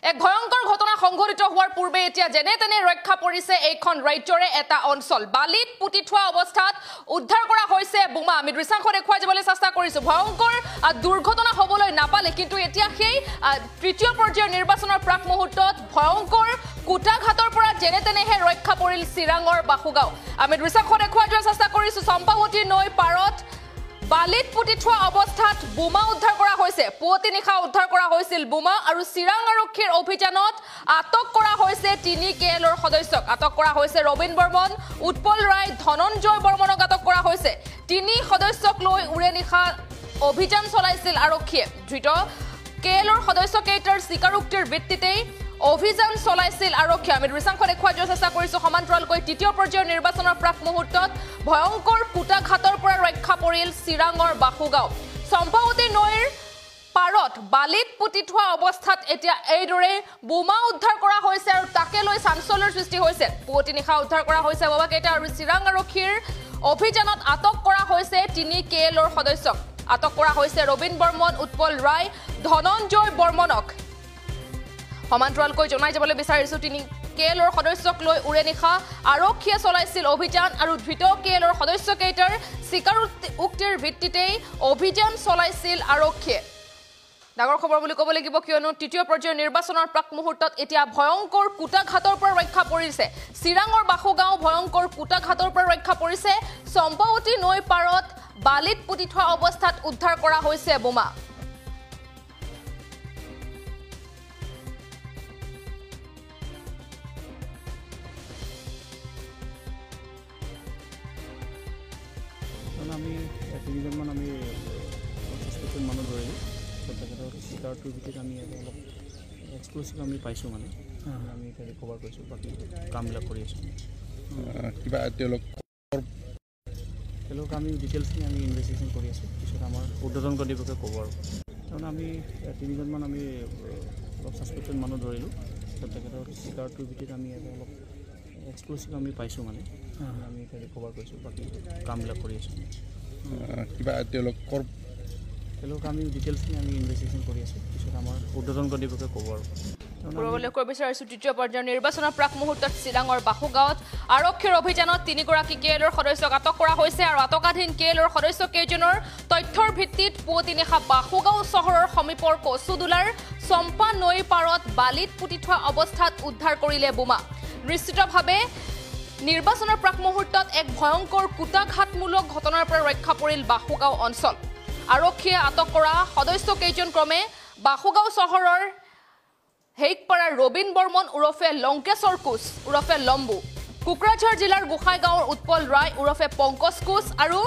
এক ভয়ংকৰ ঘটনা সংঘটিত হোৱাৰ পূৰ্বে এতিয়া যেনে তেনে ৰক্ষা পৰিছে এইখন ৰাজ্যৰে এটা অঞ্চল বালিত পুতি থোৱা অৱস্থাত উদ্ধাৰ কৰা হৈছে বোমা আমি দৃশ্যাংশ দেখুৱাই যাবলৈ চেষ্টা কৰিছো ভয়ংকৰ দুৰ্ঘটনা হ'বলৈ নাপালে কিন্তু এতিয়া সেই তৃতীয় পৰ্যায়ৰ নিৰ্বাচনৰ প্ৰাক মুহূৰ্তত ভয়ংকৰ কুটাঘাটৰ পৰা যেনে তেনেহে ৰক্ষা পৰিল চিৰাঙৰ বাসুগাঁও আমি দৃশ্যাংশ দেখুৱাই যোৱাৰ চেষ্টা কৰিছো চম্পাৱতী নৈ পাৰত বালিত পুতি থোৱা অৱস্থাত বোমা উদ্ধাৰ কৰা হৈছে পুৱতি নিশা উদ্ধাৰ কৰা হৈছিল বোমা আৰু চিৰাং আৰক্ষীৰ অভিযানত আটক কৰা হৈছে 3 কেএলৰ সদস্যক আটক কৰা হৈছে ৰবিন বৰ্মন উৎপল ৰায় ধনঞ্জয় বৰ্মনক আটক কৰা হৈছে 3 সদস্যক লৈ উৰে নিশা অভিযান চলাইছিল আৰক্ষীয়ে ধৃত কেএলৰ সদস্য কেইটাৰ স্বীকাৰোক্তিৰ ভিত্তিতেই অভিযান চলাইছিল আৰক্ষী আমি দৃশ্যাংশ দেখুৱাই যোৱাৰ চেষ্টা কৰিছো সমান্তৰালকৈ তৃতীয় পৰ্যায়ৰ নিৰ্বাচনৰ প্ৰাক মুহূৰ্তত ভয়ংকৰ কুটাঘাটৰ পৰা ৰক্ষা পৰিল চিৰাঙৰ বাসুগাঁও চম্পাৱতী নৈৰ পাৰত বালিত পুতি থোৱা অৱস্থাত এতিয়া এইদৰে বোমা উদ্ধাৰ কৰা হৈছে আৰু তাকে লৈ চাঞ্চল্যৰ সৃষ্টি হৈছে পুৱতি নিশা উদ্ধাৰ কৰা হৈছে বোমা কেইটা আৰু চিৰাং আৰক্ষীৰ অভিযানত আটক কৰা হৈছে 3 কেএলৰ সদস্যক আটক কৰা হৈছে ৰবিন বৰ্মন উৎপল ৰায় ধনঞ্জয় বৰ্মনক সমান্তৰালকৈ জনাই যাবলৈ বিচাৰিছো 3 কেএলৰ সদস্যক লৈ উৰে নিশা আৰক্ষীয়ে চলাইছিল অভিযান আৰু ধৃত কেএলৰ সদস্য কেইটাৰ স্বীকাৰোক্তিৰ ভিত্তিতেই অভিযান চলাইছিল আৰক্ষীয়ে ডাঙৰ খবৰ বুলি ক'ব লাগিব কিয়নো তৃতীয় পৰ্যায়ৰ নিৰ্বাচনৰ প্ৰাক মুহূৰ্তত এতিয়া ভয়ংকৰ কুটাঘাটৰ পৰা ৰক্ষা পৰিছে চিৰাঙৰ বাসুগাঁও ভয়ংকৰ কুটাঘাটৰ পৰা ৰক্ষা পৰিছে চম্পাৱতী নৈ পাৰত বালিত পুতি থোৱা অৱস্থাত উদ্ধাৰ কৰা হৈছে বোমা আমি 3 জন আমি সাসপেক্টেড মানুহ ধৰিলোঁ তেখেতৰ চিকাৰটোৰ ভিত্তিত আমি অলপ এক্সক্লুচিভ আমি পাইছোঁ মানে আমি এতিয়া ৰিকভাৰ কৰিছোঁ বাকী কামবিলাক কৰি আছোঁ কিবা তেওঁলোক আমি ডিটেইলছখিনি আমি ইনভেষ্টিগেশ্যন কৰি আছোঁ পিছত আমাৰ উৰ্ধতন কৰ্তৃপক্ষই ক'ব আৰু কাৰণ আমি 3 জনমান আমি অলপ সাসপেক্টেড মানুহ ধৰিলোঁ তেখেতৰ চিকাৰটোৰ ভিত্তিত আমি অলপ এক্সক্লুচিভ আমি পাইছোঁ মানে আমি এতিয়া ৰিকভাৰ কৰিছোঁ বাকী কামবিলাক কৰি আছোঁ কিবা তেওঁলোক আমি ডিটেইলছখিনি আমি ইনভেষ্টিগেশ্যন কৰি আছোঁ পিছত আমাৰ উৰ্ধতন কৰ্তৃপক্ষই ক'ব আৰু পূৰ্বলৈ কৈ বিচাৰিছো তৃতীয় পৰ্যায়ৰ নিৰ্বাচনৰ প্ৰাক মুহূৰ্তত চিৰাঙৰ বাসুগাঁৱত আৰক্ষীৰ অভিযানত 3 গৰাকী কেএলৰ সদস্যক আটক কৰা হৈছে আৰু আটকাধীন কেএলৰ সদস্য কেইজনৰ তথ্যৰ ভিত্তিত পুৱতি নিশা বাসুগাঁও চহৰৰ সমীপৰ কচুদুলাৰ চম্পা নৈ পাৰত বালিত পুতি থোৱা অৱস্থাত উদ্ধাৰ কৰিলে বোমা নিশ্চিতভাৱে নিৰ্বাচনৰ প্ৰাক মুহূৰ্তত এক ভয়ংকৰ কুটাঘাটমূলক ঘটনাৰ পৰা ৰক্ষা পৰিল বাসুগাঁও অঞ্চল আৰক্ষীয়ে আটক কৰা সদস্য কেইজন ক্ৰমে বাসুগাঁও চহৰৰ হেইকপাৰাৰ ৰবিন বৰ্মন উৰফে লংকেশ্বৰ কোচ উৰফে লম্বু কোকৰাঝাৰ জিলাৰ গোসাইগাঁৱৰ উৎপল ৰায় উৰফে পংকজ কোচ আৰু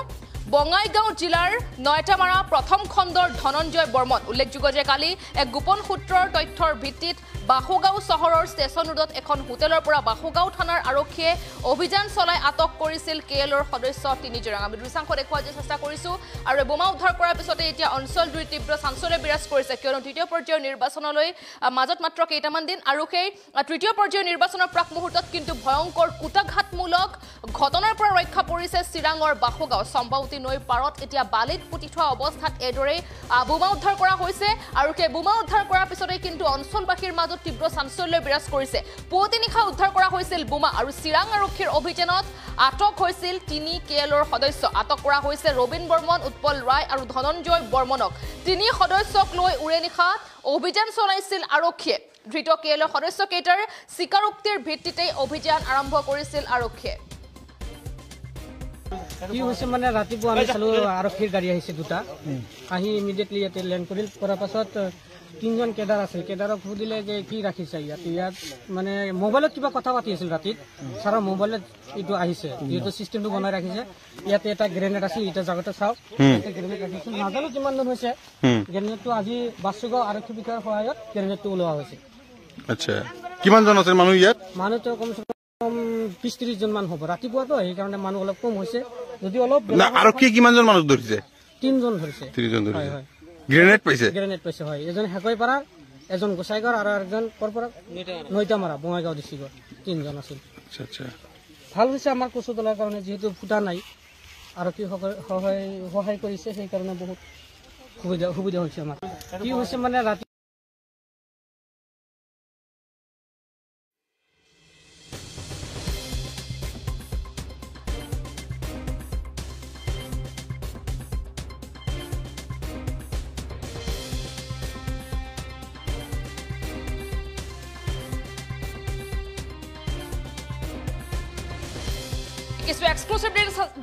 বঙাইগাঁও জিলাৰ নয়টামাৰা প্ৰথম খণ্ডৰ ধনঞ্জয় বৰ্মন উল্লেখযোগ্য যে কালি এক গোপন সূত্ৰৰ তথ্যৰ ভিত্তিত বাসুগাঁও চহৰৰ ষ্টেচন ৰোডত এখন হোটেলৰ পৰা বাসুগাঁও থানাৰ আৰক্ষীয়ে অভিযান চলাই আটক কৰিছিল কেএলৰ সদস্য 3 জনক আমি দৃশ্যাংশ দেখুৱাই যোৱাৰ চেষ্টা কৰিছো আৰু বোমা উদ্ধাৰ কৰাৰ পিছতে এতিয়া অঞ্চল জুৰি তীব্ৰ চাঞ্চল্য বিৰাজ কৰিছে কিয়নো তৃতীয় পৰ্যায়ৰ নিৰ্বাচনলৈ মাজত মাত্ৰ কেইটামান দিন আৰু সেই তৃতীয় পৰ্যায়ৰ নিৰ্বাচনৰ প্ৰাক মুহূৰ্তত কিন্তু ভয়ংকৰ কুটাঘাটমূলক ঘটনাৰ পৰা ৰক্ষা পৰিছে চিৰাঙৰ বাসুগাঁও চম্পাৱতী নৈ পাৰত এতিয়া বালিত পুতি থোৱা অৱস্থাত এদৰে বোমা উদ্ধাৰ কৰা হৈছে আৰু সেই বোমা উদ্ধাৰ কৰাৰ পিছতে কিন্তু অঞ্চলবাসীৰ মাজত তীব্ৰ চাঞ্চল্য বিৰাজ কৰিছে পুৱতি নিশা উদ্ধাৰ কৰা হৈছিল বোমা আৰু চিৰাং আৰক্ষীৰ অভিযানত আটক হৈছিল 3 কেএলৰ সদস্য আটক কৰা হৈছে ৰবিন বৰ্মন উৎপল ৰায় আৰু ধনঞ্জয় বৰ্মনক 3 সদস্যক লৈ উৰে নিশা অভিযান চলাইছিল আৰক্ষীয়ে ধৃত কেএলৰ সদস্য কেইটাৰ স্বীকাৰোক্তিৰ ভিত্তিতেই অভিযান আৰম্ভ কৰিছিল আৰক্ষীয়ে কি হৈছে মানে ৰাতিপুৱা আমি চালো আৰক্ষীৰ গাড়ী আহিছে দুটা আহি ইমিডিয়েটলি ইয়াতে লেণ্ড কৰিল কৰাৰ পাছত 3 জন কেডাৰ আছিল কেডাৰক সুধিলে যে কি ৰাখিছে ইয়াত মানে মোবাইলত কিবা কথা পাতি আছিল ৰাতিত সাৰা মোবাইলত এইটো আহিছে যেটো সিস্টেমটো বনাই ৰাখিছে ইয়াতে এটা গ্ৰেনেড আছিল এটা জায়গাতে চাও এটা গ্ৰেনেড ৰাখিছিল নাজানো কিমান জন হৈছে গ্ৰেনেডটো আজি বাসুগাঁও আৰক্ষী বিভাগৰ সহায়ত গ্ৰেনেডটো ওলোৱা হৈছে আচ্ছা কিমান জন আছে মানুহ ইয়াত মানুহটো কমসে কম 20-30 জন মান হ'ব ৰাতিপুৱাটো এই কাৰণে মানুহ অলপ কম হৈছে যদি অলপ না আৰক্ষী কিমান জন মানুহ ধৰিছে 3 জন ধৰিছে 3 জন ধৰিছে গ্ৰেনেড পাইছে হয় এজন হেকই পাৰা এজন গোসাইগাঁও আৰু এজন কৰপৰা নয়টামাৰা বঙাইগাঁও ডিস্ট্ৰিক্টৰ 3 জন আছিল আচ্ছা আচ্ছা ভাল হৈছে আমাৰ কচুদলাৰ কাৰণে যেহেতু ফুটা নাই আৰক্ষী সহায় কৰিছে সেই কাৰণে বহুত সুবিধা হৈছে আমাৰ কি হৈছে মানে ৰাতি কিছু এক্সক্লুসিভ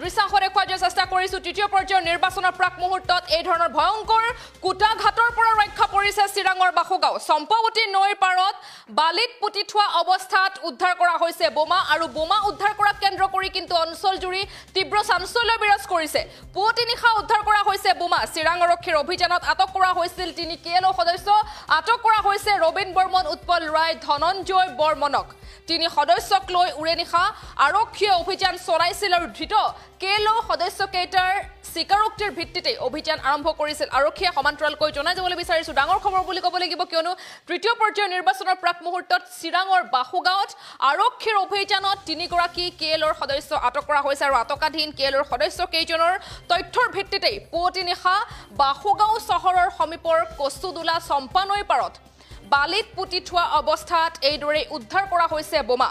দৃশ্যাংশ দেখুৱাই দিয়াৰ চেষ্টা কৰিছো। তৃতীয় পৰ্যায়ৰ নিৰ্বাচনৰ প্ৰাক মুহূৰ্তত এই ধৰণৰ ভয়ংকৰ কুটাঘাটৰ পৰা ৰক্ষা পৰিছে চিৰাঙৰ বাসুগাঁও। চম্পাৱতী নৈৰ পাৰত বালিত পুতি থোৱা অৱস্থাত উদ্ধাৰ কৰা হৈছে বোমা, আৰু বোমা উদ্ধাৰ কৰাক কেন্দ্ৰ কৰি কিন্তু অঞ্চলজুৰি তীব্ৰ চাঞ্চল্য বিৰাজ কৰিছে। পুৱতি নিশা উদ্ধাৰ কৰা হৈছে বোমা। চিৰাং আৰক্ষীৰ অভিযানত আটক কৰা হৈছিল 3 KLO সদস্য। আটক কৰা হৈছে ৰবীন বৰ্মন, উৎপল ৰায়, ধনঞ্জয় বৰ্মনক। 3 সদস্যক লৈ উৰে নিশা আৰক্ষীয়ে অভিযান চলাইছিল আৰু ধৃত KLO সদস্যকেইটাৰ স্বীকাৰোক্তিৰ ভিত্তিতে অভিযান আৰম্ভ কৰিছিল আৰক্ষীয়ে। সমান্তৰালকৈ জনাই যাবলৈ বিচাৰিছো ডাঙৰ খবৰ বুলি ক'ব লাগিব, কিয়নো তৃতীয় পৰ্যায়ৰ নিৰ্বাচনৰ প্ৰাক মুহূৰ্তত চিৰাঙৰ বাসুগাঁৱত আৰক্ষীৰ অভিযানত 3 গৰাকী KLOৰ সদস্য আটক কৰা হৈছে, আৰু আটকাধীন KLOৰ সদস্য কেইজনৰ তথ্যৰ ভিত্তিতে পুৱতি নিশা বাসুগাঁও চহৰৰ সমীপৰ কচুদুলা চম্পানৈ পাৰত বালিত পুতি থোৱা অৱস্থাত এইদৰে উদ্ধাৰ কৰা হৈছে বোমা।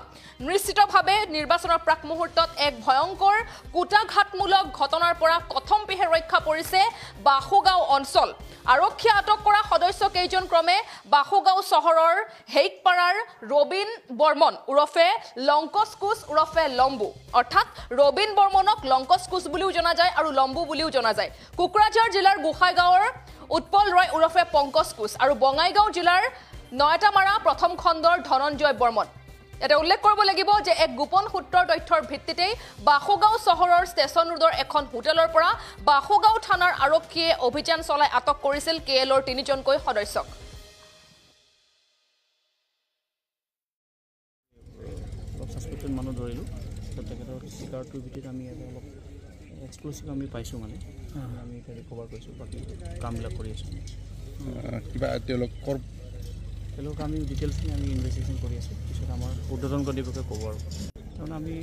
নিশ্চিতভাৱে নিৰ্বাচনৰ প্ৰাক মুহূৰ্তত এক ভয়ংকৰ কুটাঘাতমূলক ঘটনাৰ পৰা কথমপিহে ৰক্ষা পৰিছে বাসুগাঁও অঞ্চল। আৰক্ষীয়ে আটক কৰা সদস্য কেইজন ক্ৰমে বাসুগাঁও চহৰৰ হেইকপাৰাৰ ৰবীন বৰ্মন ওৰফে লংকচ কোচ ওৰফে লম্বু, অৰ্থাৎ ৰবীন বৰ্মনক লংকচ কোচ বুলিও জনা যায় আৰু লম্বু বুলিও জনা যায়। কোকৰাঝাৰ জিলাৰ গোসাইগাঁৱৰ উৎপল ৰয় ওৰফে পংকজ কোচ, আৰু বঙাইগাঁও জিলাৰ নয়টামাৰা প্ৰথম খণ্ডৰ ধনঞ্জয় বৰ্মন। এটা উল্লেখ কৰিব লাগিব যে এক গোপন সূত্ৰৰ তথ্যৰ ভিত্তিতেই বাসুগাঁও চহৰৰ ষ্টেচন ৰোডৰ এখন হোটেলৰ পৰা বাসুগাঁও থানাৰ আৰক্ষীয়ে অভিযান চলাই আটক কৰিছিল KLOৰ 3জনকৈ সদস্যক। অলপ ছাছপেক্টেড মানুহ ধৰিলোঁ, তেখেতৰ স্বীকাৰোক্তিৰ ভিত্তিত আমি ইয়াতে অলপ এক্সক্লুচিভ আমি পাইছোঁ, মানে আমি এতিয়া ৰিকভাৰ কৰিছোঁ, বাকী কামবিলাক কৰি আছোঁ। কিবা তেওঁলোকৰ আমি ডিটেইলছখিনি আমি ইনভেষ্টিগেশ্যন কৰি আছোঁ, পিছত আমাৰ ঊৰ্ধ্বতন কৰ্তৃপক্ষই ক'ব আৰু তাৰমানে আমি